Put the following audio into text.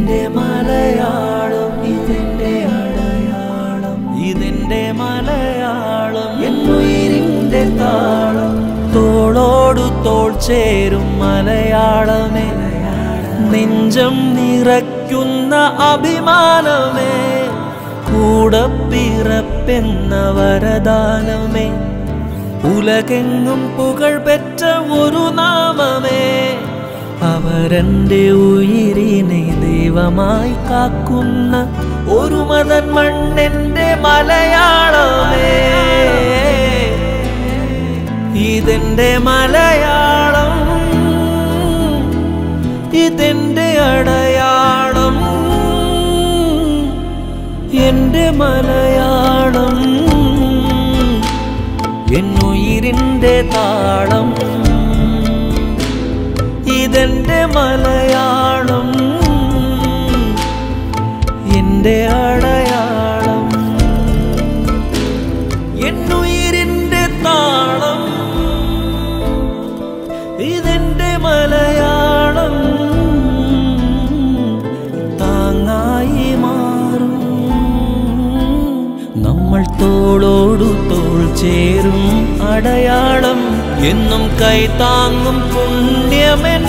ഇതെന്റെ മലയാളം, ഇതെന്റെ അടയാളം, ഇതെന്റെ മലയാളം, എന്നുയിരിന്റെ താളം. തോളോടു തോൾ ചേരും മലയാളമേ, നെഞ്ചം നിറയ്ക്കുന്ന അഭിമാനമേ, കൂടപ്പിറപ്പെന്ന വരദാനമേ, ഉലകെങ്ങും പുകഴ് പെറ്റ ഒരു നാമമേ. അവരെന്റെ ഉയിരിനെ ദൈവമായി കാക്കുന്ന ഒരു മതൻ മണ്ണെന്റെ മലയാളമേ. ഇതെന്റെ മലയാളം, ഇതെന്റെ അടയാളം, എന്റെ മലയാളം, എന്നുയിരിന്റെ താളം. ഇതെന്റെ മലയാളം, എന്റെ അടയാളം, എന്നുയിരിന്റെ താളം. ഇതെന്റെ മലയാളം, താങ്ങായി മാറും. നമ്മൾ തോളോടു തോൾ ചേരും അടയാളം, എന്നും കൈതാങ്ങും പുണ്യമെൻ